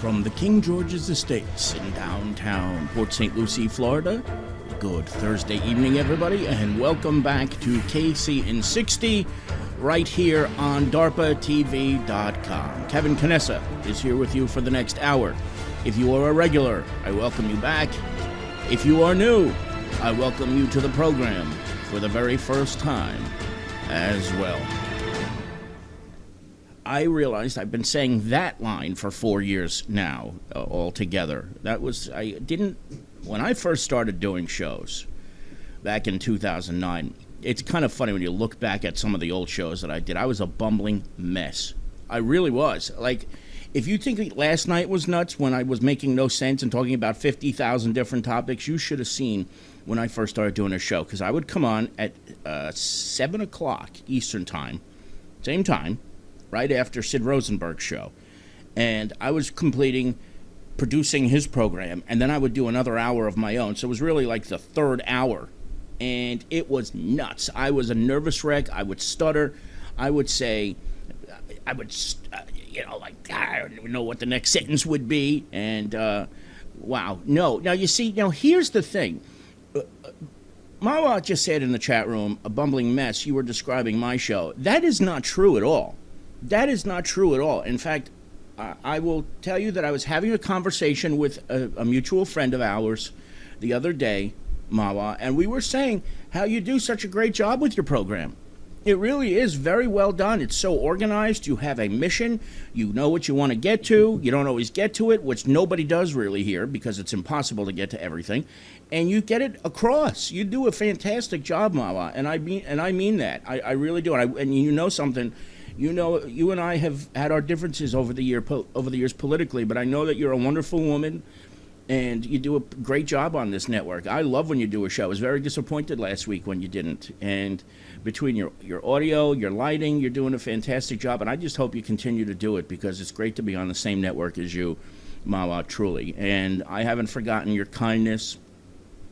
From the King George's Estates in downtown Port St. Lucie, Florida, good Thursday evening, everybody, and welcome back to KC in 60, right here on DARPATV.com. Kevin Canessa is here with you for the next hour. If you are a regular, I welcome you back. If you are new, I welcome you to the program for the very first time as well. I realized I've been saying that line for 4 years now, altogether. When I first started doing shows back in 2009, it's kind of funny when you look back at some of the old shows that I did. I was a bumbling mess. I really was. Like, if you think last night was nuts when I was making no sense and talking about 50,000 different topics, you should have seen when I first started doing a show, because I would come on at 7 o'clock Eastern time, same time, right after Sid Rosenberg's show, and I was producing his program, and then I would do another hour of my own, so it was really like the third hour, and it was nuts. I was a nervous wreck. I would stutter. I don't even know what the next sentence would be, and wow. No, now you see, here's the thing. Mawa just said in the chat room, a bumbling mess, you were describing my show. That is not true at all. That is not true at all. In fact, I will tell you that I was having a conversation with a mutual friend of ours the other day, Mawa, and we were saying how you do such a great job with your program. It really is very well done. It's so organized. You have a mission. You know what you want to get to. You don't always get to it, which nobody does really here because it's impossible to get to everything. And you get it across. You do a fantastic job, Mawa, and I mean that. I really do. And you know something. You know, you and I have had our differences over the years politically, but I know that you're a wonderful woman, and you do a great job on this network. I love when you do a show. I was very disappointed last week when you didn't. And between your audio, your lighting, you're doing a fantastic job, and I just hope you continue to do it because it's great to be on the same network as you, Mawa, truly. And I haven't forgotten your kindness.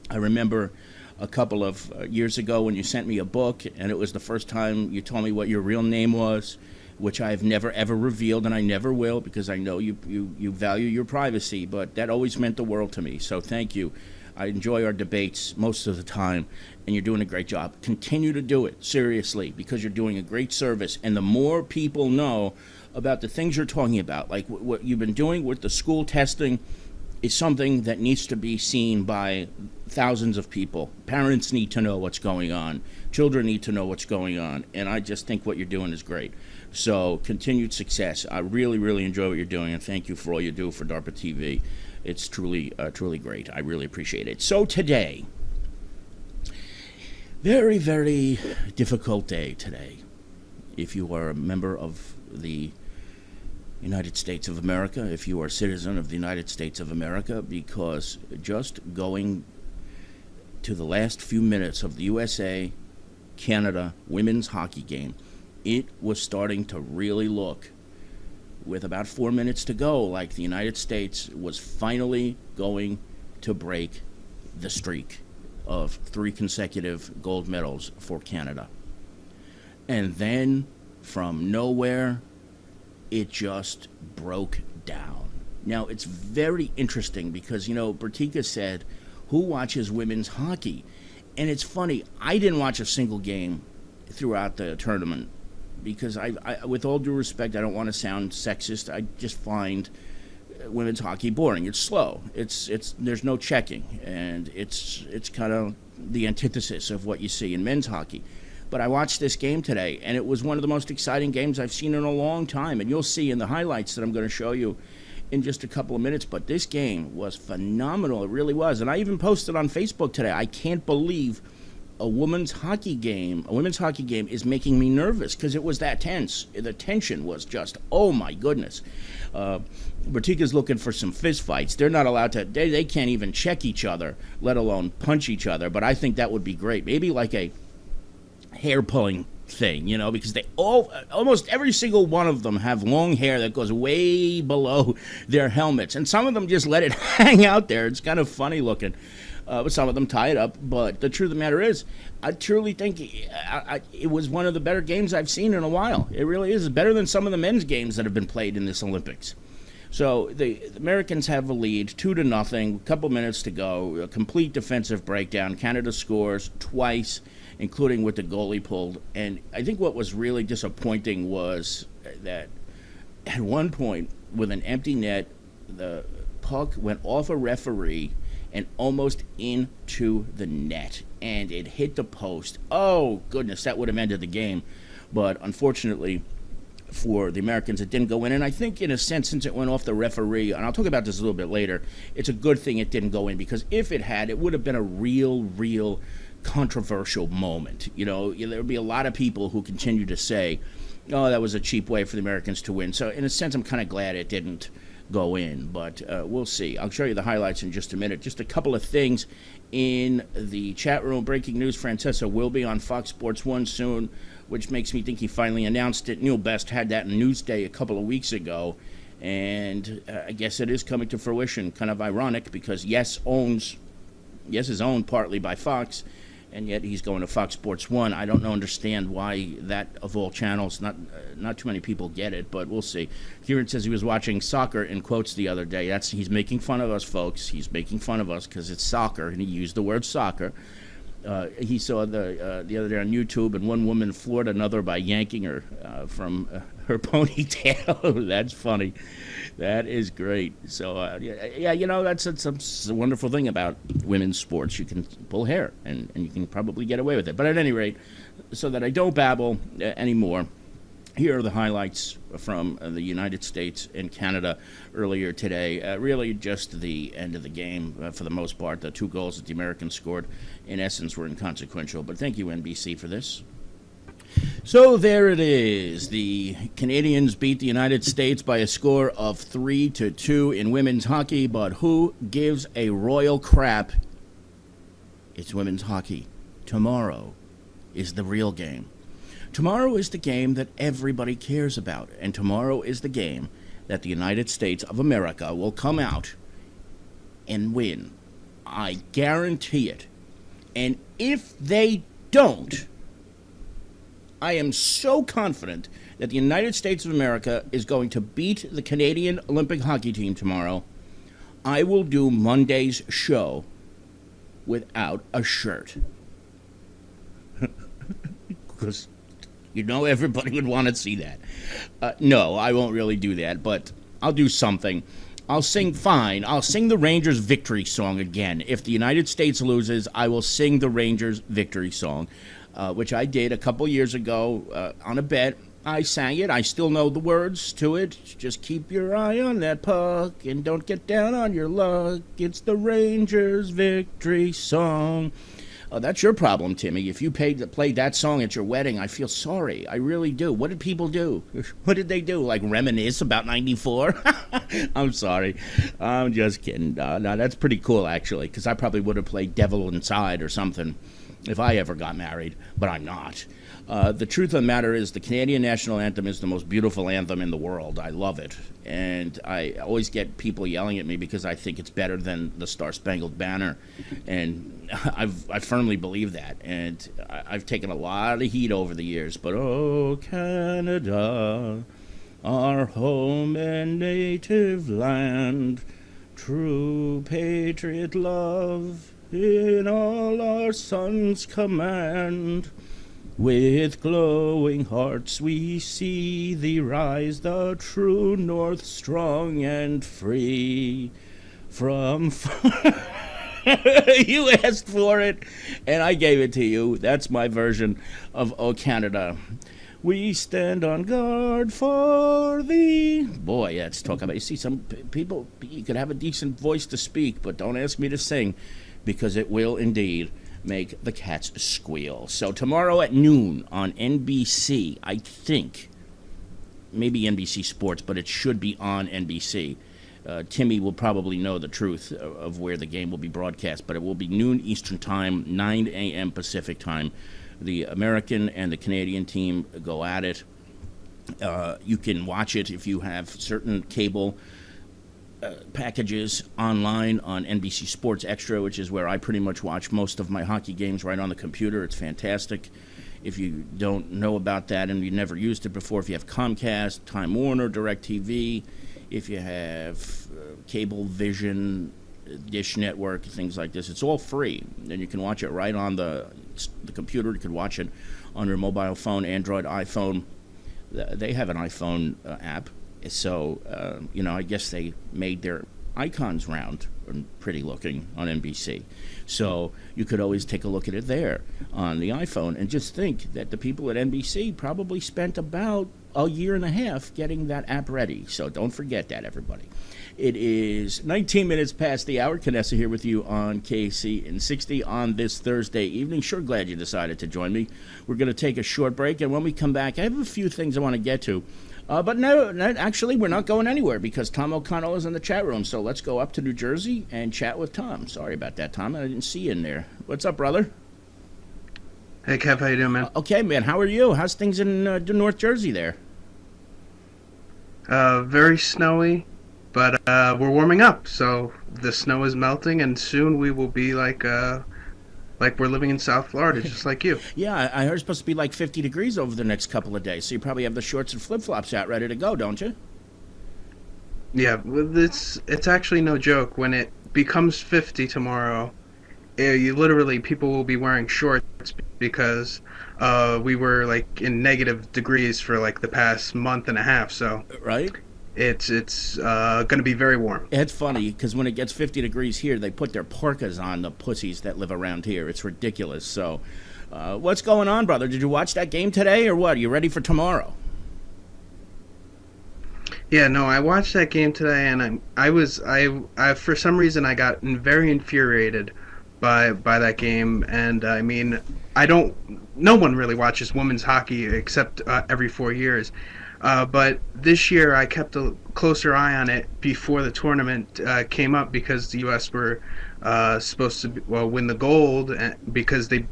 I remember a couple of years ago when you sent me a book, and it was the first time you told me what your real name was, which I've never, ever revealed, and I never will because I know you value your privacy, but that always meant the world to me, so thank you. I enjoy our debates most of the time, and you're doing a great job. Continue to do it, seriously, because you're doing a great service, and the more people know about the things you're talking about, like what you've been doing with the school testing, is something that needs to be seen by thousands of people. Parents need to know what's going on. Children need to know what's going on. And I just think what you're doing is great. So continued success. I really, really enjoy what you're doing, and thank you for all you do for DARPA TV. It's truly, truly great. I really appreciate it. So today, very, very difficult day today. If you are a member of the United States of America, if you are a citizen of the United States of America, because just going to the last few minutes of the USA-Canada women's hockey game, it was starting to really look, with about 4 minutes to go, like the United States was finally going to break the streak of 3 consecutive gold medals for Canada. And then, from nowhere, it just broke down. Now, it's very interesting because, Bertika said, who watches women's hockey? And it's funny, I didn't watch a single game throughout the tournament because I with all due respect, I don't want to sound sexist. I just find women's hockey boring. It's slow. There's no checking, and it's kind of the antithesis of what you see in men's hockey. But I watched this game today, and it was one of the most exciting games I've seen in a long time. And you'll see in the highlights that I'm going to show you in just a couple of minutes. But this game was phenomenal. It really was. And I even posted on Facebook today, I can't believe a women's hockey game is making me nervous because it was that tense. The tension was just, oh my goodness. Bertika's looking for some fist fights. They're not allowed to, they can't even check each other, let alone punch each other. But I think that would be great. Maybe like a hair pulling thing, because they almost every single one of them have long hair that goes way below their helmets, and some of them just let it hang out there. It's kind of funny looking, but some of them tie it up. But the truth of the matter is, I truly think it was one of the better games I've seen in a while. It really is. It's better than some of the men's games that have been played in this Olympics. So the Americans have a lead, 2-0, a couple minutes to go, a complete defensive breakdown. Canada scores twice, including with the goalie pulled. And I think what was really disappointing was that at one point, with an empty net, the puck went off a referee and almost into the net, and it hit the post. Oh, goodness, that would have ended the game. But unfortunately for the Americans, it didn't go in. And I think, in a sense, since it went off the referee, and I'll talk about this a little bit later, it's a good thing it didn't go in, because if it had, it would have been a real controversial moment. You know, there would be a lot of people who continue to say, oh, that was a cheap way for the Americans to win. So, in a sense, I'm kind of glad it didn't go in, but we'll see. I'll show you the highlights in just a minute. Just a couple of things in the chat room. Breaking news, Francesa will be on Fox Sports 1 soon, which makes me think he finally announced it. Neil Best had that in Newsday a couple of weeks ago, and I guess it is coming to fruition. Kind of ironic, because Yes is owned partly by Fox, and yet he's going to Fox Sports 1. I don't understand why that, of all channels, not too many people get it, but we'll see. Kieran says he was watching soccer in quotes the other day. He's making fun of us, folks. He's making fun of us because it's soccer, and he used the word soccer. He saw the other day on YouTube, and one woman floored another by yanking her from her ponytail. That's funny. That is great. So, yeah, you know, that's a wonderful thing about women's sports. You can pull hair, and you can probably get away with it. But at any rate, so that I don't babble anymore, here are the highlights from the United States and Canada earlier today. Really just the end of the game for the most part. The 2 goals that the Americans scored, in essence, were inconsequential. But thank you, NBC, for this. So there it is. The Canadians beat the United States by a score of 3-2 in women's hockey, but who gives a royal crap? It's women's hockey. Tomorrow is the real game. Tomorrow is the game that everybody cares about, and tomorrow is the game that the United States of America will come out and win. I guarantee it. And if they don't, I am so confident that the United States of America is going to beat the Canadian Olympic hockey team tomorrow. I will do Monday's show without a shirt. Because, you know, everybody would want to see that. No, I won't really do that, but I'll do something. I'll sing the Rangers victory song again. If the United States loses, I will sing the Rangers victory song. Which I did a couple years ago on a bet. I sang it. I still know the words to it. Just keep your eye on that puck and don't get down on your luck. It's the Rangers victory song. That's your problem, Timmy. If you played that song at your wedding, I feel sorry. I really do. What did people do? What did they do? Like reminisce about 94? I'm sorry. I'm just kidding. No, that's pretty cool, actually, because I probably would have played Devil Inside or something if I ever got married, but I'm not. The truth of the matter is the Canadian national anthem is the most beautiful anthem in the world. I love it. And I always get people yelling at me because I think it's better than the Star-Spangled Banner. And I firmly believe that. And I've taken a lot of heat over the years. But oh, Canada, our home and native land, true patriot love, in all our sons' command. With glowing hearts we see thee rise, the true north strong and free. From you asked for it, and I gave it to you. That's my version of Oh Canada. We stand on guard for thee. Boy, let's talk about it. You see, some people, you could have a decent voice to speak, but don't ask me to sing, because it will indeed make the cats squeal. So tomorrow at noon on NBC, I think, maybe NBC Sports, but it should be on NBC. Timmy will probably know the truth of where the game will be broadcast, but it will be noon Eastern Time, 9 a.m. Pacific Time. The American and the Canadian team go at it. You can watch it if you have certain cable packages online on NBC Sports Extra, which is where I pretty much watch most of my hockey games right on the computer. It's fantastic. If you don't know about that and you've never used it before, if you have Comcast, Time Warner, DirecTV, if you have cable vision, Dish Network, things like this. It's all free, and you can watch it right on the computer. You can watch it on your mobile phone, Android, iPhone. They have an iPhone app, so I guess they made their icons round and pretty looking on NBC. So you could always take a look at it there on the iPhone, and just think that the people at NBC probably spent about a year and a half getting that app ready. So don't forget that, everybody. It is 19 minutes past the hour. Canessa here with you on KC and 60 on this Thursday evening. Sure glad you decided to join me. We're going to take a short break, and when we come back, I have a few things I want to get to. But no, actually, we're not going anywhere because Tom O'Connell is in the chat room. So let's go up to New Jersey and chat with Tom. Sorry about that, Tom. I didn't see you in there. What's up, brother? Hey, Kev. How you doing, man? Okay, man. How are you? How's things in North Jersey there? Very snowy, but we're warming up. So the snow is melting, and soon we will be like we're living in South Florida, just like you. Yeah, I heard it's supposed to be like 50 degrees over the next couple of days. So you probably have the shorts and flip-flops out ready to go, don't you? Yeah, it's actually no joke. When it becomes 50 tomorrow, people will be wearing shorts because we were like in negative degrees for like the past month and a half. So right. It's going to be very warm. It's funny because when it gets 50 degrees here, they put their parkas on, the pussies that live around here. It's ridiculous. So what's going on, brother? Did you watch that game today or what? Are you ready for tomorrow? Yeah, no, I watched that game today, and I for some reason I got very infuriated by that game. And I mean, no one really watches women's hockey except every 4 years. But this year I kept a closer eye on it before the tournament came up because the U.S. were supposed to win the gold because they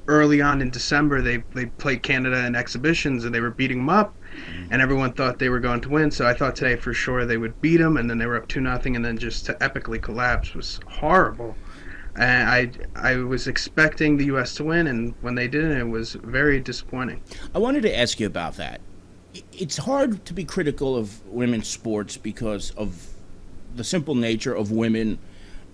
early on in December they played Canada in exhibitions and they were beating them up, and everyone thought they were going to win. So I thought today for sure they would beat them, and then they were up 2-0, and then just to epically collapse was horrible. And I was expecting the U.S. to win, and when they didn't, it was very disappointing. I wanted to ask you about that. It's hard to be critical of women's sports because of the simple nature of women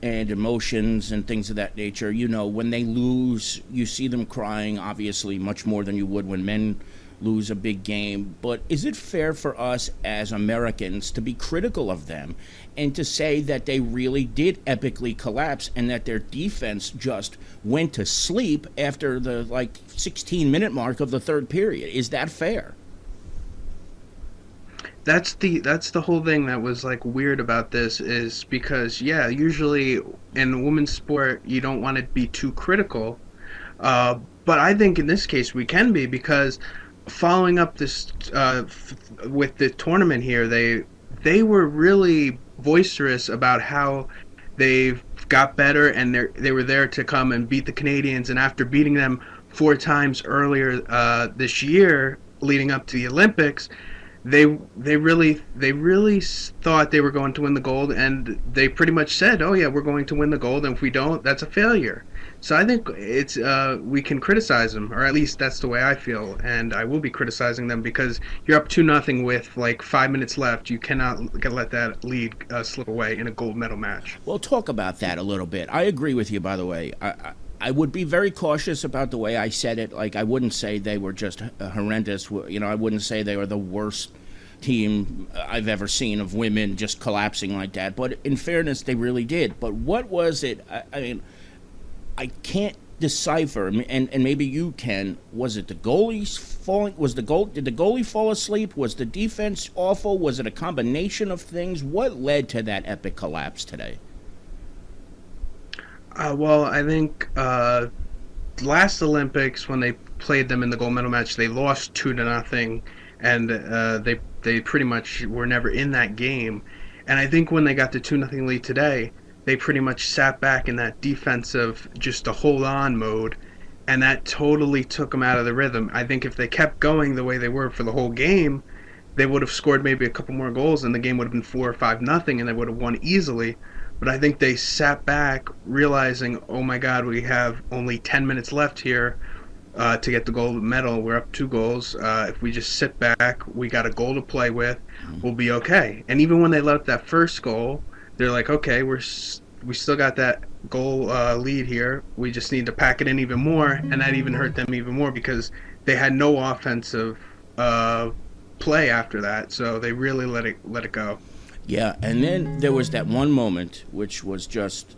and emotions and things of that nature. You know, when they lose, you see them crying, obviously, much more than you would when men lose a big game. But is it fair for us as Americans to be critical of them and to say that they really did epically collapse and that their defense just went to sleep after the 16-minute mark of the third period? Is that fair? That's the whole thing that was weird about this, is because usually in women's sport you don't want to be too critical, but I think in this case we can be, because following up this with the tournament here, they were really boisterous about how they've got better and they were there to come and beat the Canadians, and after beating them 4 times earlier this year leading up to the Olympics, they really thought they were going to win the gold, and they pretty much said, "Oh yeah, we're going to win the gold, and if we don't, that's a failure." So I think it's we can criticize them, or at least that's the way I feel, and I will be criticizing them because you're up 2-0 with 5 minutes left. You cannot let that lead slip away in a gold medal match. Well, talk about that a little bit. I agree with you, by the way. I would be very cautious about the way I said it. I wouldn't say they were just horrendous. I wouldn't say they were the worst team I've ever seen of women just collapsing like that. But in fairness, they really did. But what was it? I mean, I can't decipher, and maybe you can. Was it the goalies falling? Did the goalie fall asleep? Was the defense awful? Was it a combination of things? What led to that epic collapse today? Well, I think last Olympics, when they played them in the gold medal match, they lost 2-0, and they pretty much were never in that game. And I think when they got the 2-0 lead today, they pretty much sat back in that defensive, just a hold on mode, and that totally took them out of the rhythm. I think if they kept going the way they were for the whole game, they would have scored maybe a couple more goals, and the game would have been 4 or 5-0, and they would have won easily. But I think they sat back realizing, oh my God, we have only 10 minutes left here. to get the gold medal. We're up 2 goals. If we just sit back, we got a goal to play with. We'll be okay. And even when they let up that first goal, they're like, okay, we still got that goal lead here. We just need to pack it in even more, and that even hurt them even more because they had no offensive play after that. So they really let it go. Yeah, and then there was that one moment which was just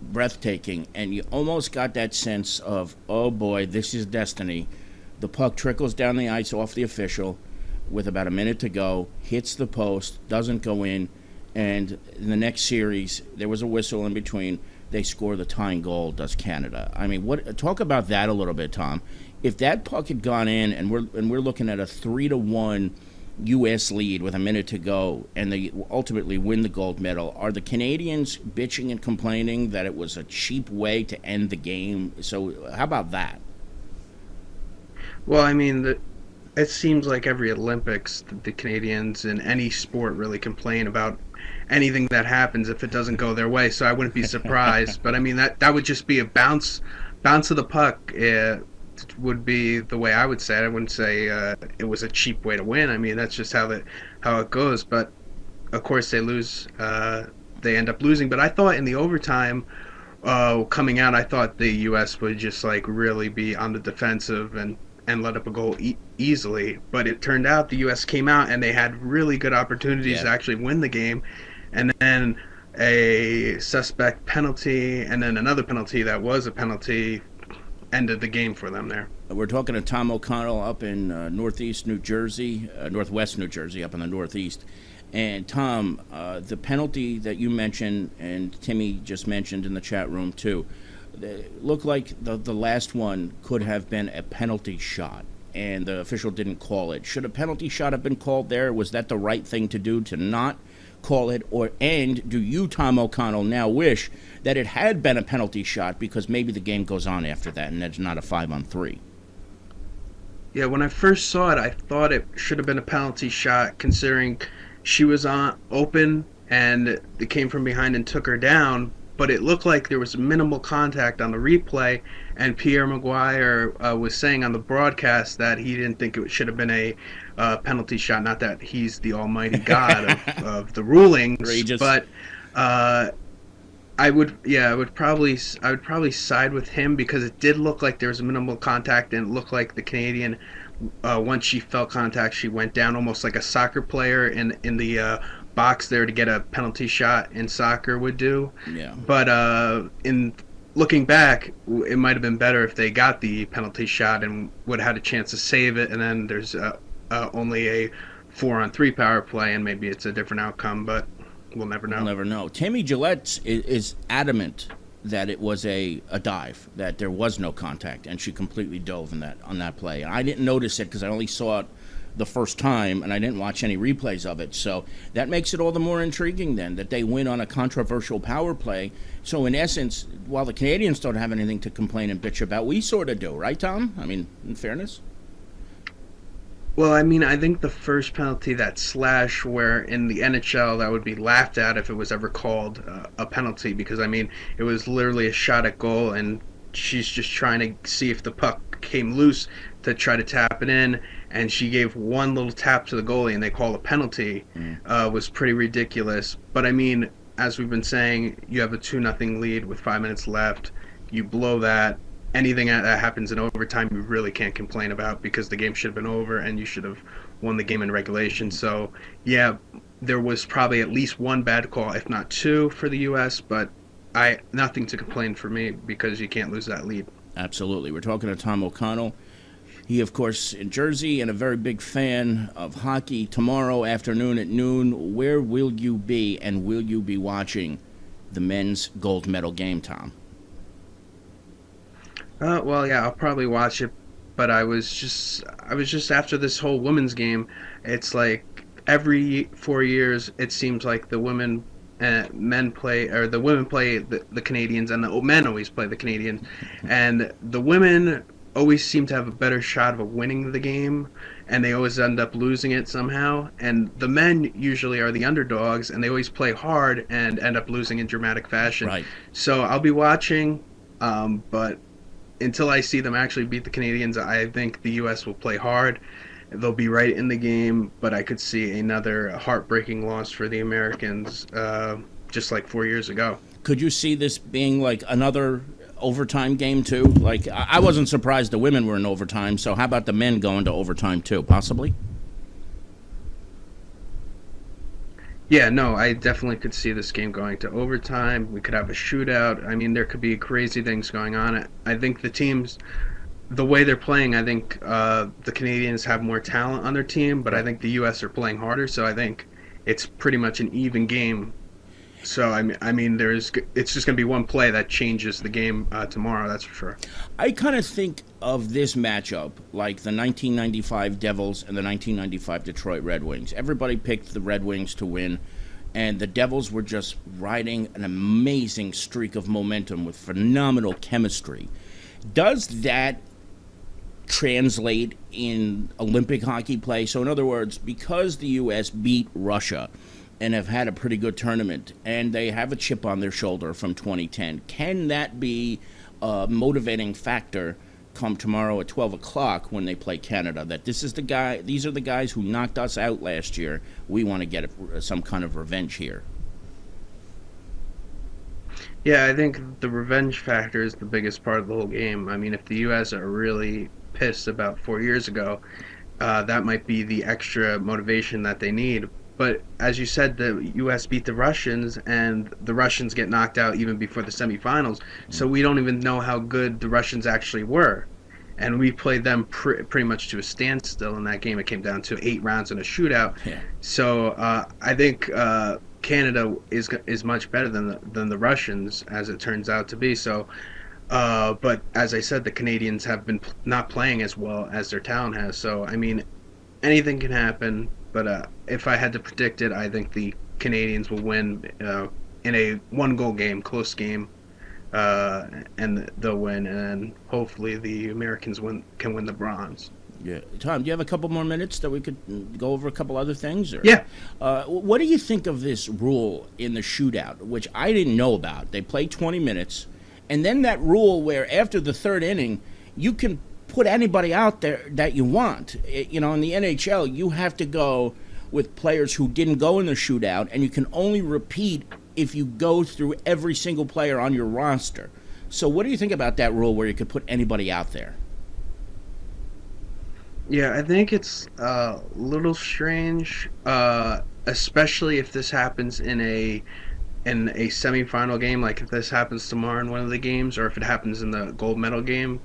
breathtaking, and you almost got that sense of, oh boy, this is destiny. The puck trickles down the ice off the official with about a minute to go, hits the post, doesn't go in, and in the next series, there was a whistle in between. They score the tying goal, does Canada. I mean, what? Talk about that a little bit, Tom. If that puck had gone in, and we're looking at a 3-1 U.S. lead with a minute to go, and they ultimately win the gold medal, are the Canadians bitching and complaining that it was a cheap way to end the game? So how about that? Well, I mean, it seems like every Olympics, the Canadians in any sport really complain about anything that happens if it doesn't go their way. So I wouldn't be surprised. But I mean, that would just be a bounce of the puck. Would be the way I would say it. I wouldn't say it was a cheap way to win. I mean, that's just how it goes. But of course, they lose. They end up losing. But I thought in the overtime, coming out, I thought the U.S. would just like really be on the defensive and let up a goal easily. But it turned out the U.S. came out and they had really good opportunities to actually win the game. And then a suspect penalty and then another penalty that was a penalty ended the game for them there. We're talking to Tom O'Connell up in northwest New Jersey, up in the northeast. And Tom, the penalty that you mentioned and Timmy just mentioned in the chat room too, looked like the last one could have been a penalty shot, and the official didn't call it. Should a penalty shot have been called there? Was that the right thing to do, to not call it? And do you, Tom O'Connell, now wish that it had been a penalty shot because maybe the game goes on after that and it's not a 5-on-3? Yeah, when I first saw it, I thought it should have been a penalty shot considering she was on open and it came from behind and took her down. But it looked like there was minimal contact on the replay, and Pierre Maguire was saying on the broadcast that he didn't think it should have been a penalty shot. Not that he's the almighty god of the rulings, Outrageous. But I would probably side with him because it did look like there was minimal contact, and it looked like the Canadian, once she felt contact, she went down almost like a soccer player in the box there to get a penalty shot in soccer would do. Yeah. But in looking back, it might have been better if they got the penalty shot and would have had a chance to save it. And then there's only a 4-on-3 power play, and maybe it's a different outcome. But we'll never know. We'll never know. Tammy Gillette is adamant that it was a dive, that there was no contact, and she completely dove on that play. And I didn't notice it because I only saw it the first time, and I didn't watch any replays of it. So that makes it all the more intriguing then, that they win on a controversial power play. So in essence, while the Canadians don't have anything to complain and bitch about, we sort of do, right, Tom? I mean, in fairness? Well, I mean, I think the first penalty, that slash, where in the NHL that would be laughed at if it was ever called a penalty, because, I mean, it was literally a shot at goal, and she's just trying to see if the puck came loose to try to tap it in, and she gave one little tap to the goalie and they call a penalty. Was pretty ridiculous. But I mean, as we've been saying, you have a 2-0 lead with 5 minutes left. You blow that. Anything that happens in overtime, you really can't complain about because the game should have been over and you should have won the game in regulation. So, yeah, there was probably at least one bad call, if not two, for the U.S., but nothing to complain for me because you can't lose that lead. Absolutely. We're talking to Tom O'Connell. He, of course, in Jersey and a very big fan of hockey. Tomorrow afternoon at noon, where will you be, and will you be watching the men's gold medal game, Tom? Well, yeah, I'll probably watch it, but I was just after this whole women's game. It's like every 4 years, it seems like the women, men play, or the women play the Canadians, and the men always play the Canadians, and the women always seem to have a better shot of winning the game, and they always end up losing it somehow. And the men usually are the underdogs, and they always play hard and end up losing in dramatic fashion. Right. So I'll be watching, but until I see them actually beat the Canadians, I think the U.S. will play hard. They'll be right in the game, but I could see another heartbreaking loss for the Americans, just like 4 years ago. Could you see this being like another overtime game too? Like I wasn't surprised the women were in overtime, so how about the men going to overtime too, possibly? Yeah, no, I definitely could see this game going to overtime. We could have a shootout. I mean, there could be crazy things going on. I think the teams, the way they're playing, I think the Canadians have more talent on their team, but I think the U.S. are playing harder. So I think it's pretty much an even game. So I mean, it's just going to be one play that changes the game tomorrow. That's for sure. I kind of think of this matchup like the 1995 Devils and the 1995 Detroit Red Wings. Everybody picked the Red Wings to win, and the Devils were just riding an amazing streak of momentum with phenomenal chemistry. Does that translate in Olympic hockey play? So, in other words, because the U.S. beat Russia and have had a pretty good tournament, and they have a chip on their shoulder from 2010, can that be a motivating factor come tomorrow at 12 o'clock when they play Canada, that these are the guys who knocked us out last year, we want to get some kind of revenge here? Yeah, I think the revenge factor is the biggest part of the whole game. I mean, if the U.S. are really pissed about 4 years ago, that might be the extra motivation that they need. But as you said, the U.S. beat the Russians, and the Russians get knocked out even before the semifinals. So we don't even know how good the Russians actually were. And we played them pretty much to a standstill in that game. It came down to 8 rounds in a shootout. Yeah. So I think Canada is much better than the Russians, as it turns out to be. So, but as I said, the Canadians have been not playing as well as their talent has. So I mean, anything can happen. But if I had to predict it, I think the Canadians will win in a one-goal game, close game, and they'll win. And hopefully the Americans can win the bronze. Yeah, Tom, do you have a couple more minutes that we could go over a couple other things? Or? Yeah. What do you think of this rule in the shootout, which I didn't know about? They play 20 minutes, and then that rule where after the third inning, you can put anybody out there that you want. In the NHL, you have to go with players who didn't go in the shootout, and you can only repeat if you go through every single player on your roster. So what do you think about that rule where you could put anybody out there? Yeah, I think it's a little strange, especially if this happens in a semifinal game, like if this happens tomorrow in one of the games, or if it happens in the gold medal game.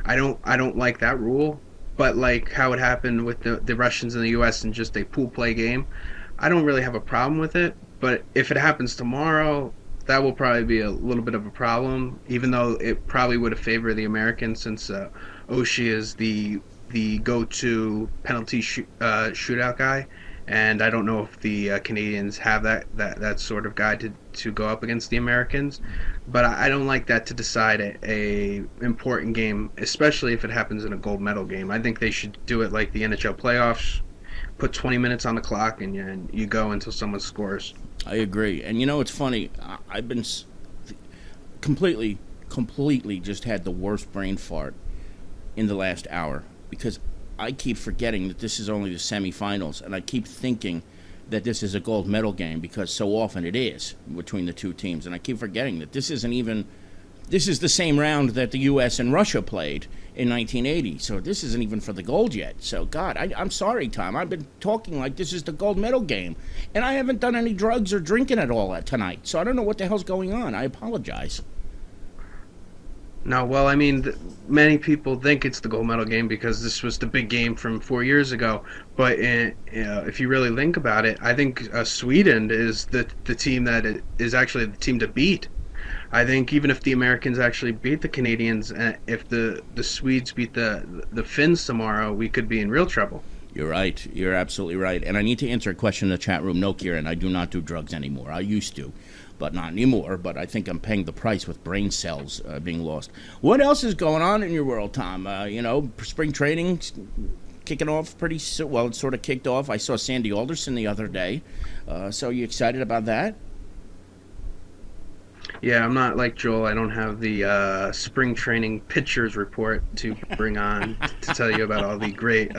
I don't like that rule, but like how it happened with the Russians and the U.S. in just a pool play game, I don't really have a problem with it. But if it happens tomorrow, that will probably be a little bit of a problem, even though it probably would have favored the Americans, since Oshie is the go-to penalty shootout guy, and I don't know if the Canadians have that sort of guy to go up against the Americans. But I don't like that to decide a important game, especially if it happens in a gold medal game. I think they should do it like the NHL playoffs, put 20 minutes on the clock, and you go until someone scores. I agree. And it's funny. I've been completely just had the worst brain fart in the last hour because I keep forgetting that this is only the semifinals, and I keep thinking that this is a gold medal game because so often it is between the two teams, and I keep forgetting that this is the same round that the U.S. and Russia played in 1980, so this isn't even for the gold yet. So, God, I'm sorry, Tom. I've been talking like this is the gold medal game, and I haven't done any drugs or drinking at all tonight, so I don't know what the hell's going on. I apologize. No, well, I mean, many people think it's the gold medal game because this was the big game from 4 years ago. But if you really think about it, I think Sweden is the team is actually the team to beat. I think even if the Americans actually beat the Canadians, if the Swedes beat the Finns tomorrow, we could be in real trouble. You're right. You're absolutely right. And I need to answer a question in the chat room. No, Kieran, I do not do drugs anymore. I used to, but not anymore. But I think I'm paying the price with brain cells being lost. What else is going on in your world, Tom? Spring training kicking off pretty well. It sort of kicked off. I saw Sandy Alderson the other day. So you excited about that? Yeah, I'm not like Joel. I don't have the spring training pitchers report to bring on to tell you about all the great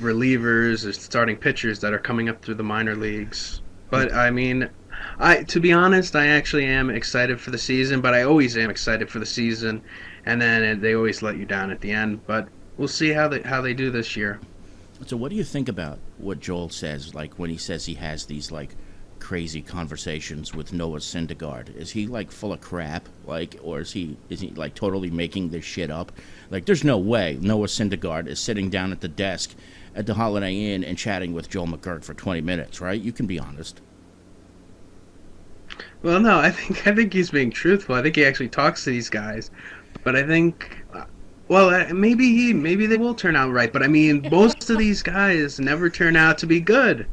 relievers or starting pitchers that are coming up through the minor leagues. But I mean, I to be honest, I actually am excited for the season. But I always am excited for the season, and then they always let you down at the end. But we'll see how they do this year. So, what do you think about what Joel says? Like when he says he has these like crazy conversations with Noah Syndergaard. Is he like full of crap? Like, or is he like totally making this shit up? Like, there's no way Noah Syndergaard is sitting down at the desk at the Holiday Inn and chatting with Joel McGirt for 20 minutes, right? You can be honest. Well, no, I think he's being truthful. I think he actually talks to these guys, but I think, well, maybe they will turn out right. But I mean, most of these guys never turn out to be good.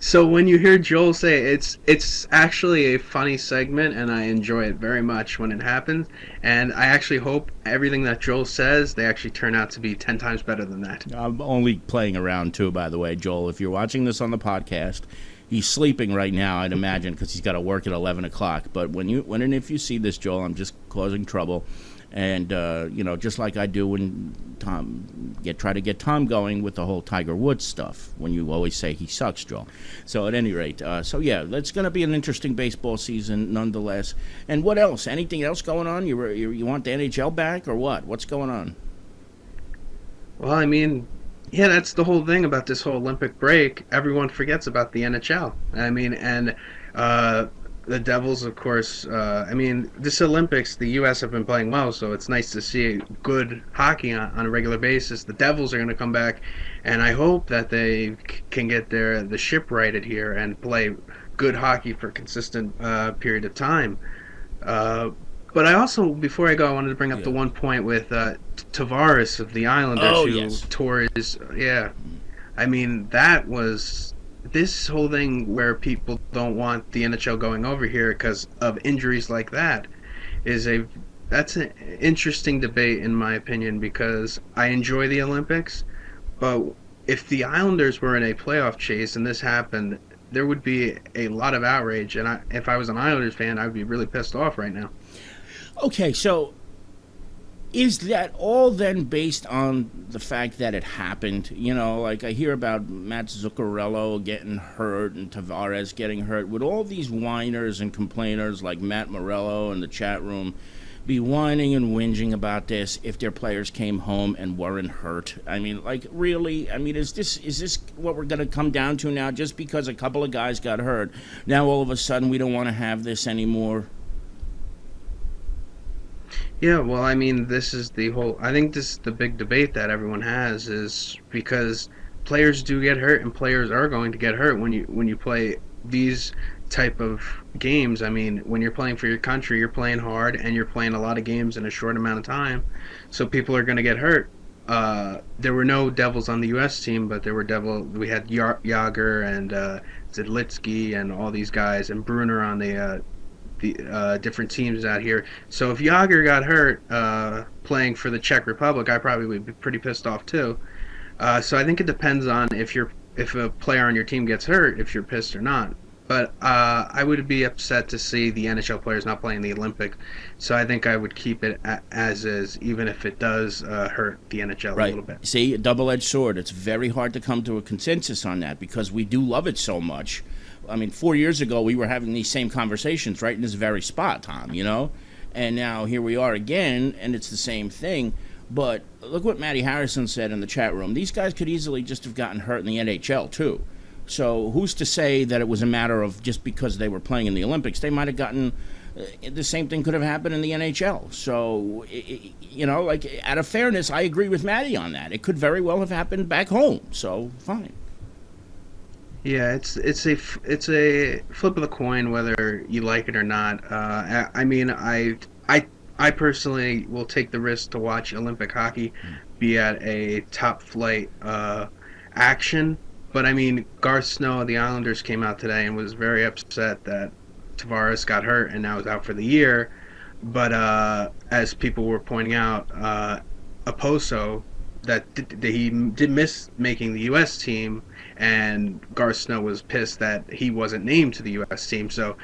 So when you hear Joel say it's actually a funny segment, and I enjoy it very much when it happens. And I actually hope everything that Joel says they actually turn out to be 10 times better than that. I'm only playing around too, by the way, Joel. If you're watching this on the podcast, he's sleeping right now, I'd imagine, because he's got to work at 11 o'clock. But when and if you see this, Joel, I'm just causing trouble. And, just like I do when try to get Tom going with the whole Tiger Woods stuff, when you always say he sucks, Joel. So at any rate, yeah, it's going to be an interesting baseball season nonetheless. And what else? Anything else going on? You want the NHL back or what? What's going on? Well, I mean, yeah, that's the whole thing about this whole Olympic break. Everyone forgets about the NHL. I mean, and uh, the Devils, of course. I mean, this Olympics, the U.S. have been playing well, so it's nice to see good hockey on a regular basis. The Devils are going to come back, and I hope that they can get the ship righted here and play good hockey for a consistent period of time. Uh, but I also, before I go, I wanted to bring up Yeah. the one point with Tavares of the Islanders Oh, who yes. tore his. Yeah, I mean that was this whole thing where people don't want the NHL going over here because of injuries like that is a that's an interesting debate in my opinion because I enjoy the Olympics, but if the Islanders were in a playoff chase and this happened, there would be a lot of outrage, and if I was an Islanders fan, I would be really pissed off right now. Okay, so is that all then based on the fact that it happened? Like I hear about Matt Zuccarello getting hurt and Tavares getting hurt. Would all these whiners and complainers like Matt Morello in the chat room be whining and whinging about this if their players came home and weren't hurt? I mean, like, really? I mean, is this what we're going to come down to now? Just because a couple of guys got hurt, now all of a sudden we don't want to have this anymore? Yeah, well, I mean, this is the whole. I think this is the big debate that everyone has is because players do get hurt, and players are going to get hurt when you play these type of games. I mean, when you're playing for your country, you're playing hard, and you're playing a lot of games in a short amount of time, so people are going to get hurt. There were no Devils on the U.S. team, but there were We had Yager and Zidlitsky and all these guys, and Bruner on the different teams out here. So if Yager got hurt playing for the Czech Republic, I probably would be pretty pissed off too. So I think it depends on if a player on your team gets hurt, if you're pissed or not. But I would be upset to see the NHL players not playing the Olympics. So I think I would keep it as is, even if it does hurt the NHL a Right. little bit. See, a double-edged sword. It's very hard to come to a consensus on that because we do love it so much. I mean, 4 years ago, we were having these same conversations right in this very spot, Tom. And now here we are again, and it's the same thing. But look what Matty Harrison said in the chat room. These guys could easily just have gotten hurt in the NHL, too. So who's to say that it was a matter of just because they were playing in the Olympics? They might have gotten the same thing could have happened in the NHL. So, like, out of fairness, I agree with Matty on that. It could very well have happened back home. So, fine. Yeah, it's a flip of the coin whether you like it or not. I mean, I personally will take the risk to watch Olympic hockey, be at a top flight action. But I mean, Garth Snow of the Islanders came out today and was very upset that Tavares got hurt and now is out for the year. But as people were pointing out, Oposo that he did miss making the U.S. team, and Garth Snow was pissed that he wasn't named to the U.S. team. So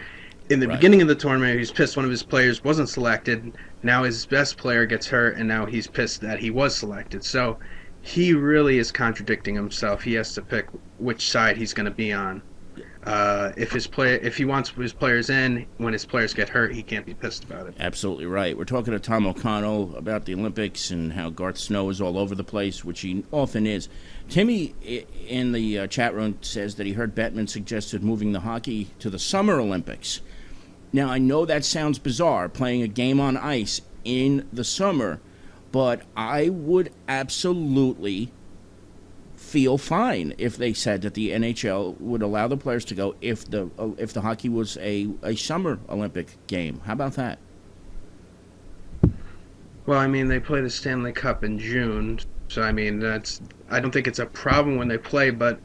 in the Right. beginning of the tournament, he's pissed one of his players wasn't selected. Now his best player gets hurt, and now he's pissed that he was selected. So he really is contradicting himself. He has to pick which side he's going to be on. If he wants his players in, when his players get hurt, he can't be pissed about it. Absolutely right. We're talking to Tom O'Connell about the Olympics and how Garth Snow is all over the place, which he often is. Timmy in the chat room says that he heard Bettman suggested moving the hockey to the Summer Olympics. Now, I know that sounds bizarre, playing a game on ice in the summer, but I would absolutely feel fine if they said that the NHL would allow the players to go if the hockey was a summer Olympic game. How about that? Well, I mean, they play the Stanley Cup in June, so I mean, I don't think it's a problem when they play, but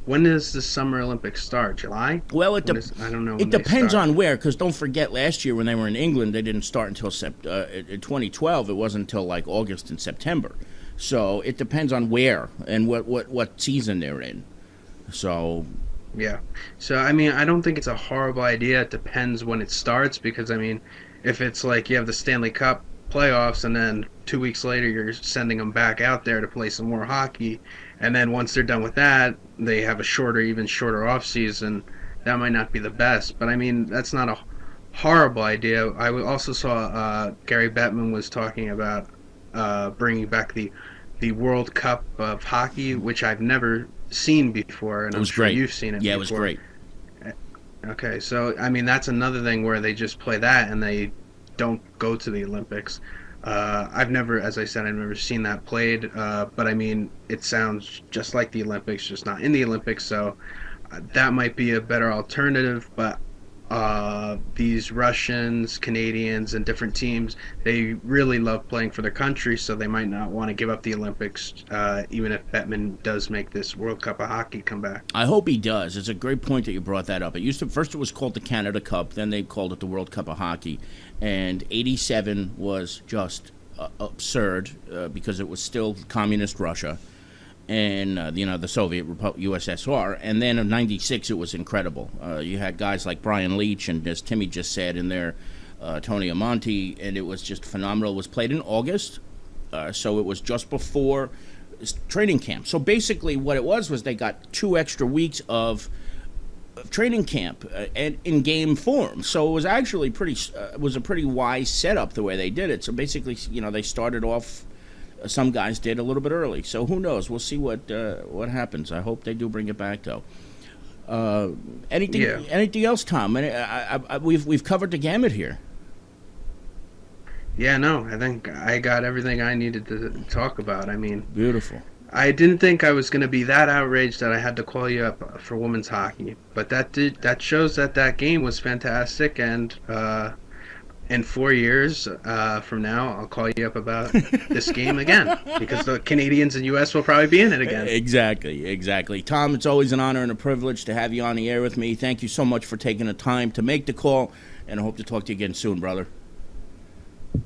when does the Summer Olympics start? July? Well, I don't know. It depends on where, because don't forget, last year when they were in England, they didn't start until in 2012. It wasn't until like August and September. So it depends on where and what season they're in. So Yeah. So, I mean, I don't think it's a horrible idea. It depends when it starts because, I mean, if it's like you have the Stanley Cup playoffs and then 2 weeks later you're sending them back out there to play some more hockey, and then once they're done with that, they have a even shorter off season, that might not be the best. But, I mean, that's not a horrible idea. I also saw Gary Bettman was talking about bringing back the World Cup of hockey, which I've never seen before, and it was I'm sure great. you've seen it Yeah, before. it was great. Okay, so I mean that's another thing where they just play that and they don't go to the Olympics. I've never, as I said, I've never seen that played, but I mean it sounds just like the Olympics, just not in the Olympics. So that might be a better alternative, but these Russians, Canadians, and different teams, they really love playing for their country, so they might not want to give up the Olympics, even if Bettman does make this World Cup of hockey come back. I hope he does. It's a great point that you brought that up. It used to first it was called the Canada Cup, then they called it the World Cup of Hockey, and '87 was just absurd because it was still communist Russia. And the Soviet USSR, and then in '96 it was incredible. You had guys like Brian Leach and, as Timmy just said in there, Tony Amonte, and it was just phenomenal. It was played in August, so it was just before training camp. So basically, what it was they got 2 extra weeks of training camp and in game form. So it was actually a pretty wise setup the way they did it. So basically, they started off. Some guys did a little bit early, so who knows? We'll see what happens. I hope they do bring it back, though. Anything else, Tom? We've covered the gamut here. Yeah, no, I think I got everything I needed to talk about. I mean, Beautiful. I didn't think I was going to be that outraged that I had to call you up for women's hockey, but that shows that game was fantastic, and in 4 years from now, I'll call you up about this game again because the Canadians and U.S. will probably be in it again. Exactly. Tom, it's always an honor and a privilege to have you on the air with me. Thank you so much for taking the time to make the call, and I hope to talk to you again soon, brother. All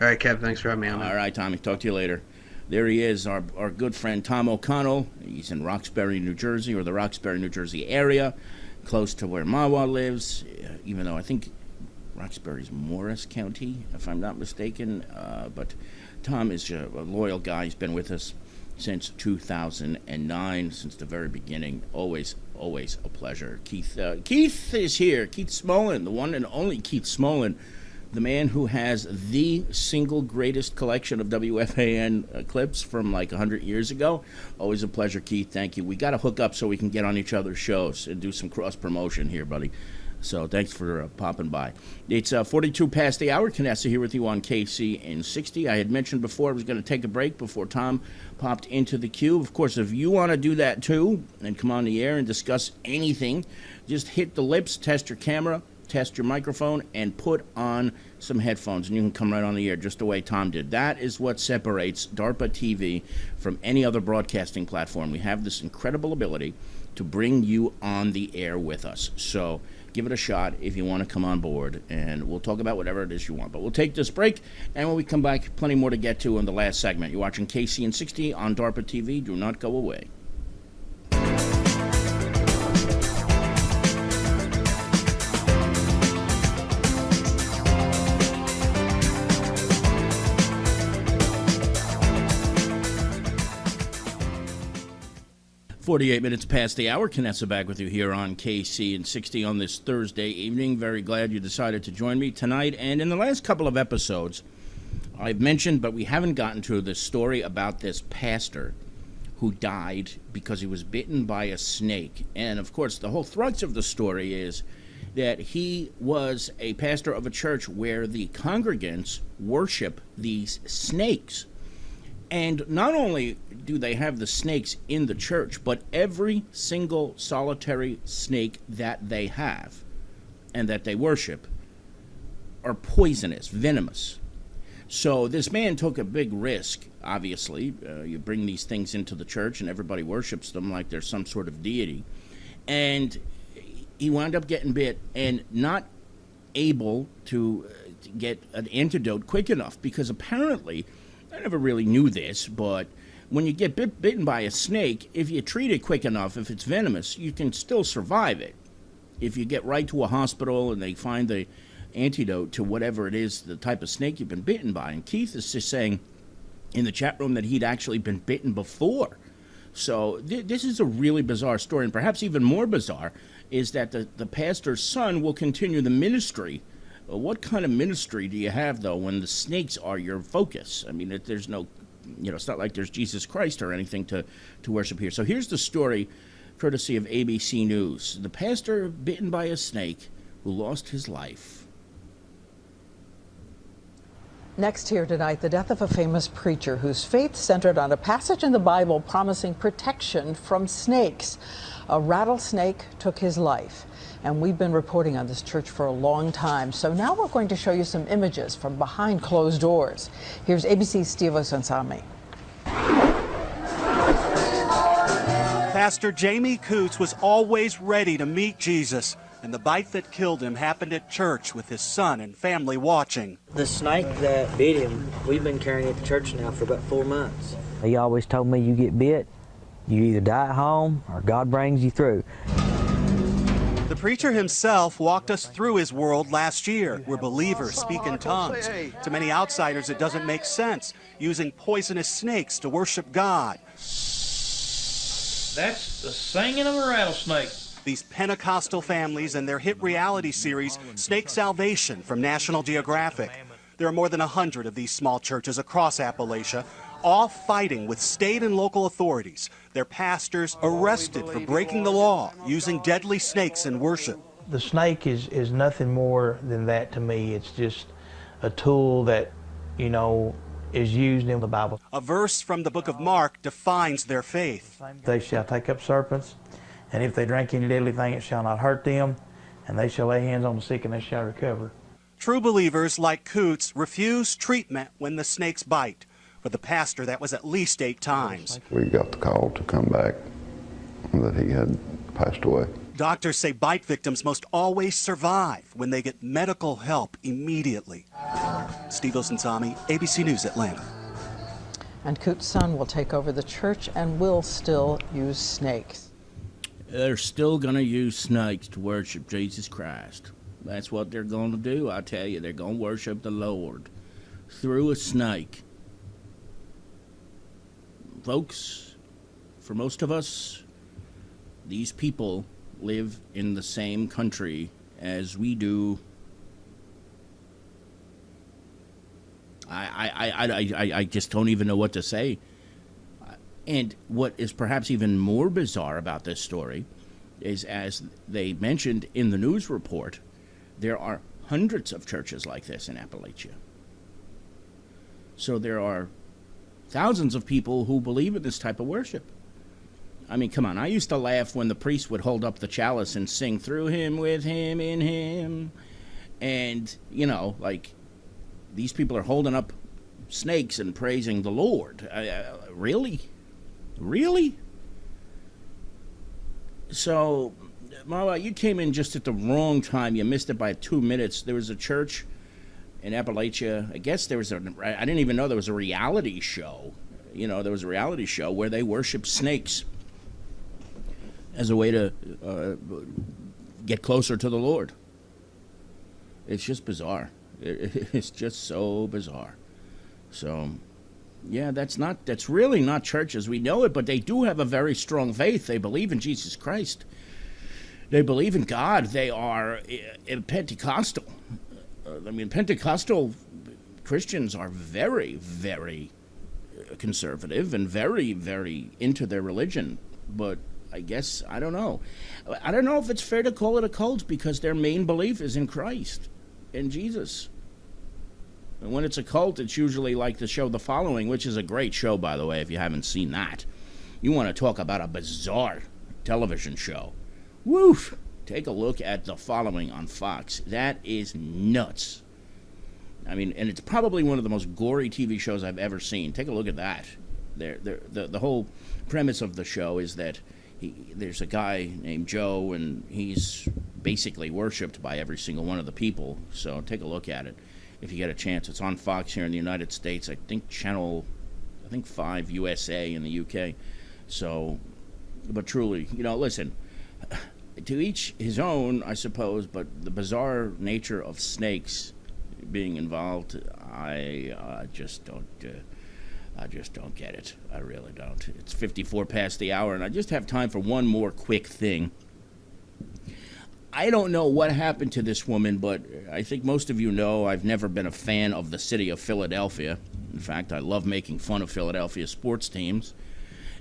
right, Kev, thanks for having me on. All right, Tommy, talk to you later. There he is, our good friend Tom O'Connell. He's in Roxbury, New Jersey, or the Roxbury, New Jersey area, close to where Mawa lives, even though I think Roxbury's Morris County, if I'm not mistaken. But Tom is a loyal guy. He's been with us since 2009, since the very beginning. Always a pleasure. Keith is here. Keith Smolin, the one and only Keith Smolin, the man who has the single greatest collection of WFAN clips from like 100 years ago. Always a pleasure, Keith. Thank you. We got to hook up so we can get on each other's shows and do some cross-promotion here, buddy. So thanks for popping by. It's 42 past the hour. Canessa here with you on KC in 60. I had mentioned before I was going to take a break before Tom popped into the queue. Of course, if you want to do that too and come on the air and discuss anything, just hit the lips, test your camera, test your microphone, and put on some headphones, and you can come right on the air just the way Tom did. That is what separates DARPA TV from any other broadcasting platform. We have this incredible ability to bring you on the air with us. So give it a shot if you want to come on board, and we'll talk about whatever it is you want. But we'll take this break, and when we come back, plenty more to get to in the last segment. You're watching KC in 60 on DARPA TV. Do not go away. 48 minutes past the hour. Knessa back with you here on KC and 60 on this Thursday evening. Very glad you decided to join me tonight. And in the last couple of episodes, I've mentioned, but we haven't gotten to this story about this pastor who died because he was bitten by a snake. And, of course, the whole thrust of the story is that he was a pastor of a church where the congregants worship these snakes. And not only do they have the snakes in the church, but every single solitary snake that they have and that they worship are poisonous, venomous. So this man took a big risk, obviously. You bring these things into the church and everybody worships them like they're some sort of deity. And he wound up getting bit and not able to get an antidote quick enough, because apparently, I never really knew this, but when you get bitten by a snake, if you treat it quick enough, if it's venomous, you can still survive it. If you get right to a hospital and they find the antidote to whatever it is, the type of snake you've been bitten by. And Keith is just saying in the chat room that he'd actually been bitten before. So this is a really bizarre story, and perhaps even more bizarre is that the pastor's son will continue the ministry. What kind of ministry do you have, though, when the snakes are your focus? I mean, there's no, it's not like there's Jesus Christ or anything to worship here. So here's the story, courtesy of ABC News. The pastor bitten by a snake who lost his life. Next here tonight, the death of a famous preacher whose faith centered on a passage in the Bible promising protection from snakes. A rattlesnake took his life. And we've been reporting on this church for a long time. So now we're going to show you some images from behind closed doors. Here's ABC's Steve Osensami. Pastor Jamie Coots was always ready to meet Jesus, and the bite that killed him happened at church with his son and family watching. The snake that bit him, we've been carrying it to church now for about 4 months. He always told me, you get bit, you either die at home or God brings you through. The preacher himself walked us through his world last year, where believers speak in tongues. To many outsiders, it doesn't make sense, using poisonous snakes to worship God. That's the singing of a rattlesnake. These Pentecostal families and their hit reality series, Snake Salvation, from National Geographic. There are more than 100 of these small churches across Appalachia, all fighting with state and local authorities. Their pastors arrested for breaking the law, using deadly snakes in worship. The snake is nothing more than that to me. It's just a tool that, is used in the Bible. A verse from the book of Mark defines their faith. They shall take up serpents, and if they drink any deadly thing, it shall not hurt them, and they shall lay hands on the sick, and they shall recover. True believers like Coots refuse treatment when the snakes bite. For the pastor, that was at least 8 times. We got the call to come back that he had passed away. Doctors say bite victims must always survive when they get medical help immediately. Steve Osensami, ABC News, Atlanta. And Coots' son will take over the church and will still use snakes. They're still going to use snakes to worship Jesus Christ. That's what they're going to do, I tell you. They're going to worship the Lord through a snake. Folks, for most of us, these people live in the same country as we do. I just don't even know what to say. And what is perhaps even more bizarre about this story is, as they mentioned in the news report, there are hundreds of churches like this in Appalachia. So there are thousands of people who believe in this type of worship. I mean, come on. I used to laugh when the priest would hold up the chalice and sing through him, with him, in him. And, these people are holding up snakes and praising the Lord. Really? Really? So, Mala, you came in just at the wrong time. You missed it by 2 minutes. There was a church in Appalachia. I guess I didn't even know there was a reality show. There was a reality show where they worship snakes as a way to get closer to the Lord. It's just bizarre. It's just so bizarre. So, Yeah, that's really not church as we know it, but they do have a very strong faith. They believe in Jesus Christ. They believe in God. They are Pentecostal. Pentecostal Christians are very, very conservative and very, very into their religion. But I guess, I don't know. I don't know if it's fair to call it a cult because their main belief is in Christ, in Jesus. And when it's a cult, it's usually like the show The Following, which is a great show, by the way, if you haven't seen that. You want to talk about a bizarre television show. Woof! Take a look at The Following on Fox. That is nuts. And it's probably one of the most gory TV shows I've ever seen. Take a look at that. The whole premise of the show is that there's a guy named Joe, and he's basically worshipped by every single one of the people. So take a look at it if you get a chance. It's on Fox here in the United States. I think channel 5 USA in the UK. So, but truly, listen, to each his own, I suppose, but the bizarre nature of snakes being involved, I just don't get it. I really don't. It's 54 past the hour, and I just have time for one more quick thing. I don't know what happened to this woman, but I think most of you know I've never been a fan of the city of Philadelphia. In fact, I love making fun of Philadelphia sports teams,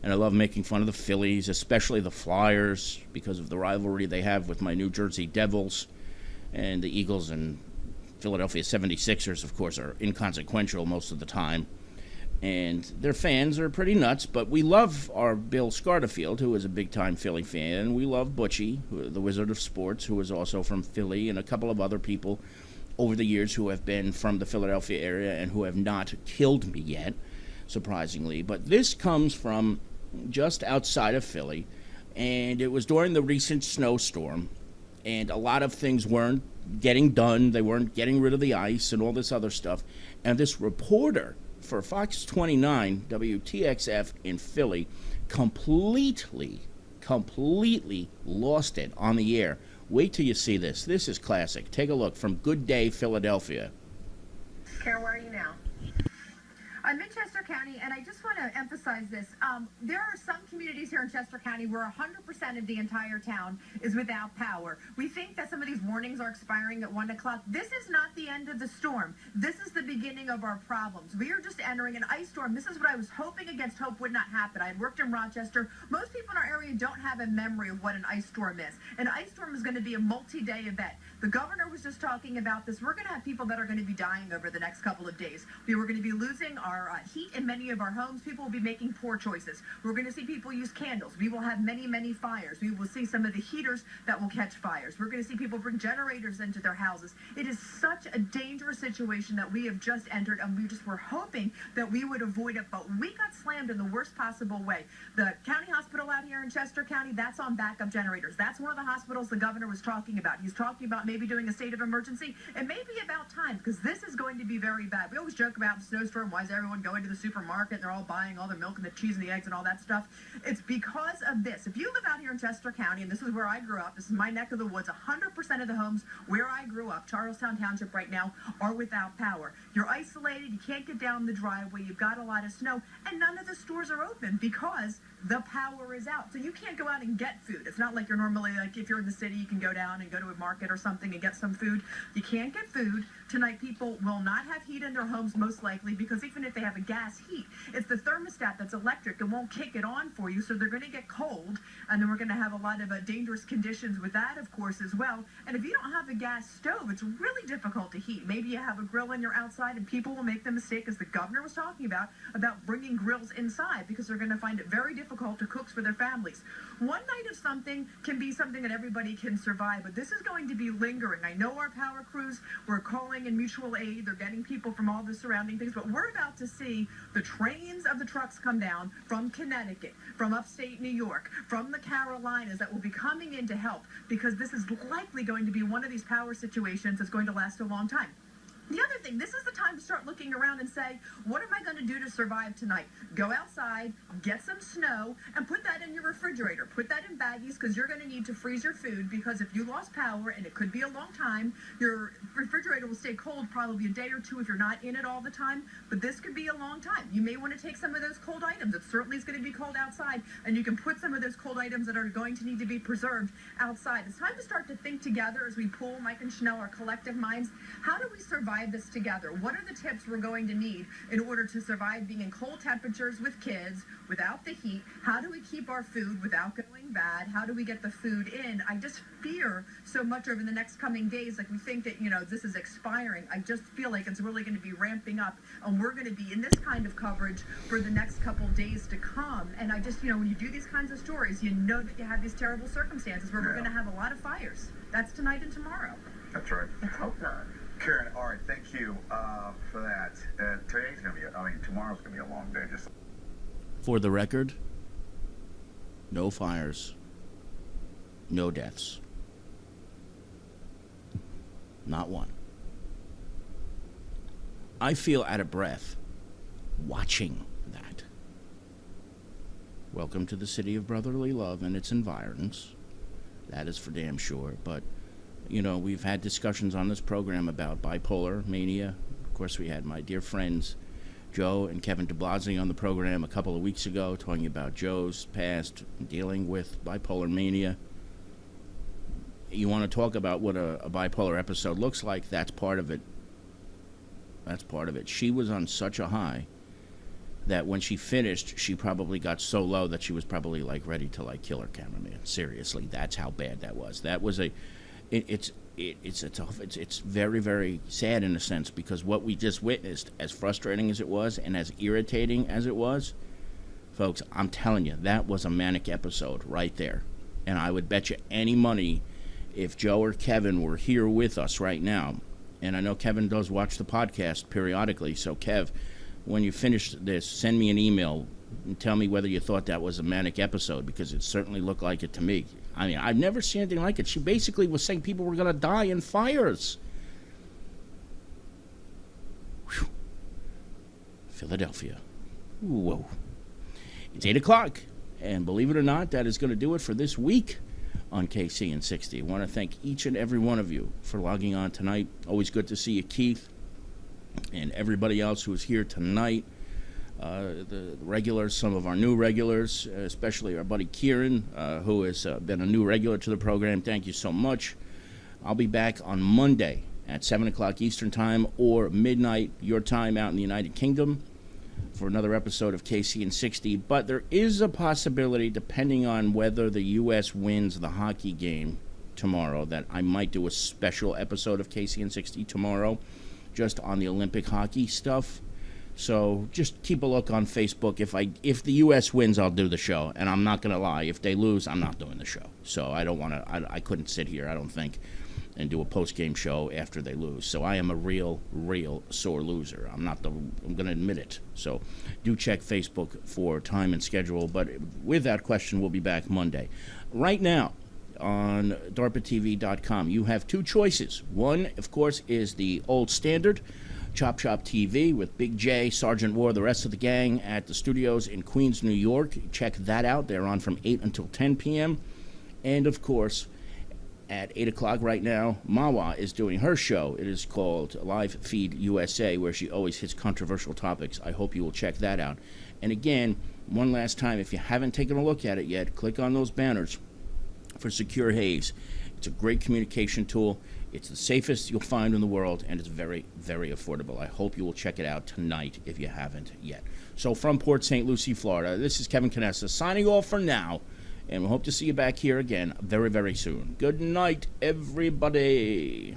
and I love making fun of the Phillies, especially the Flyers, because of the rivalry they have with my New Jersey Devils. And the Eagles and Philadelphia 76ers, of course, are inconsequential most of the time. And their fans are pretty nuts, but we love our Bill Scarterfield, who is a big-time Philly fan. We love Butchie, the Wizard of Sports, who is also from Philly, and a couple of other people over the years who have been from the Philadelphia area and who have not killed me yet, surprisingly. But this comes from just outside of Philly, and it was during the recent snowstorm, and a lot of things weren't getting done. They weren't getting rid of the ice and all this other stuff. And this reporter for Fox 29 WTXF in Philly completely lost it on the air. Wait till you see this. This is classic. Take a look from Good Day, Philadelphia. Karen, where are you now? I'm in Chester County, and I just want to emphasize this. There are some communities here in Chester County where 100% of the entire town is without power. We think that some of these warnings are expiring at 1 o'clock. This is not the end of the storm. This is the beginning of our problems. We are just entering an ice storm. This is what I was hoping against hope would not happen. I had worked in Rochester. Most people in our area don't have a memory of what an ice storm is. An ice storm is going to be a multi-day event. The governor was just talking about this. We're going to have people that are going to be dying over the next couple of days. We were going to be losing our heat in many of our homes. People will be making poor choices. We're going to see people use candles. We will have many fires. We will see some of the heaters that will catch fires. We're going to see people bring generators into their houses. It is such a dangerous situation that we have just entered, and we just were hoping that we would avoid it, but we got slammed in the worst possible way. The county hospital out here in Chester County, that's on backup generators. That's one of the hospitals the governor was talking about. He's talking about maybe doing a state of emergency. It may be about time, because this is going to be very bad. We always joke about the snowstorm. Why is everyone going to the supermarket and they're all buying all the milk and the cheese and the eggs and all that stuff? It's because of this. If you live out here in Chester County, and this is where I grew up, this is my neck of the woods, 100% of the homes where I grew up, Charlestown Township right now, are without power. You're isolated, you can't get down the driveway, you've got a lot of snow, and none of the stores are open because the power is out. So you can't go out and get food. It's not like you're normally, like if you're in the city, you can go down and go to a market or something and get some food. You can't get food. Tonight, people will not have heat in their homes, most likely, because even if they have a gas heat, it's the thermostat that's electric. It won't kick it on for you, so they're going to get cold, and then we're going to have a lot of dangerous conditions with that, of course, as well. And if you don't have a gas stove, it's really difficult to heat. Maybe you have a grill and you're outside, and people will make the mistake, as the governor was talking about bringing grills inside, because they're going to find it very difficult to cook for their families. One night of something can be something that everybody can survive, but this is going to be lingering. I know our power crews, we're calling in mutual aid. They're getting people from all the surrounding things, but we're about to see the trains of the trucks come down from Connecticut, from upstate New York, from the Carolinas that will be coming in to help, because this is likely going to be one of these power situations that's going to last a long time. The other thing, this is the time to start looking around and say, what am I going to do to survive tonight? Go outside, get some snow, and put that in your refrigerator. Put that in baggies because you're going to need to freeze your food, because if you lost power, and it could be a long time, your refrigerator will stay cold probably a day or two if you're not in it all the time, but this could be a long time. You may want to take some of those cold items. It certainly is going to be cold outside, and you can put some of those cold items that are going to need to be preserved outside. It's time to start to think together as we pool, Mike and Connell, our collective minds. How do we survive this together? What are the tips we're going to need in order to survive being in cold temperatures with kids, without the heat? How do we keep our food without going bad? How do we get the food in? I just fear so much over the next coming days, like we think that, this is expiring. I just feel like it's really going to be ramping up, and we're going to be in this kind of coverage for the next couple days to come. And I just, when you do these kinds of stories, you know that you have these terrible circumstances where we're going to have a lot of fires. That's tonight and tomorrow. That's right. Hope not. Karen, all right, thank you for that. Today's going to be, tomorrow's going to be a long day. Just For the record, no fires, no deaths. Not one. I feel out of breath watching that. Welcome to the city of brotherly love and its environs. That is for damn sure. But, we've had discussions on this program about bipolar mania. Of course, we had my dear friends Joe and Kevin de Blasio on the program a couple of weeks ago talking about Joe's past dealing with bipolar mania. You want to talk about what a bipolar episode looks like, that's part of it. That's part of it. She was on such a high that when she finished, she probably got so low that she was probably ready to kill her cameraman. Seriously, that's how bad that was. That was it's very, very sad in a sense, because what we just witnessed, as frustrating as it was and as irritating as it was, folks, I'm telling you, that was a manic episode right there. And I would bet you any money, if Joe or Kevin were here with us right now, and I know Kevin does watch the podcast periodically, so Kev, when you finish this, send me an email and tell me whether you thought that was a manic episode, because it certainly looked like it to me. I've never seen anything like it. She basically was saying people were going to die in fires. Whew. Philadelphia. Whoa. It's 8 o'clock, and believe it or not, that is going to do it for this week on KC and 60. I want to thank each and every one of you for logging on tonight. Always good to see you, Keith, and everybody else who is here tonight. The regulars, some of our new regulars, especially our buddy Kieran, who has been a new regular to the program. Thank you so much. I'll be back on Monday at 7 o'clock Eastern Time or midnight your time out in the United Kingdom for another episode of KC and 60. But there is a possibility, depending on whether the U.S. wins the hockey game tomorrow, that I might do a special episode of KC and 60 tomorrow, just on the Olympic hockey stuff. So just keep a look on Facebook. If the U.S. wins, I'll do the show. And I'm not going to lie. If they lose, I'm not doing the show. So I don't want to, I couldn't sit here, I don't think, and do a post-game show after they lose. So I am a real sore loser. I'm going to admit it. So do check Facebook for time and schedule. But with that question, we'll be back Monday. Right now, on DARPATV.com, you have two choices. One, of course, is the old standard, Chop Chop TV with Big J, Sergeant War, the rest of the gang at the studios in Queens, New York. Check that out. They're on from 8 until 10 p.m. And, of course, at 8 o'clock right now, Mawa is doing her show. It is called Live Feed USA, where she always hits controversial topics. I hope you will check that out. And, again, one last time, if you haven't taken a look at it yet, click on those banners for Secure Haze. It's a great communication tool. It's the safest you'll find in the world, and it's very, very affordable. I hope you will check it out tonight if you haven't yet. So from Port St. Lucie, Florida, this is Kevin Canessa signing off for now, and we hope to see you back here again very, very soon. Good night, everybody.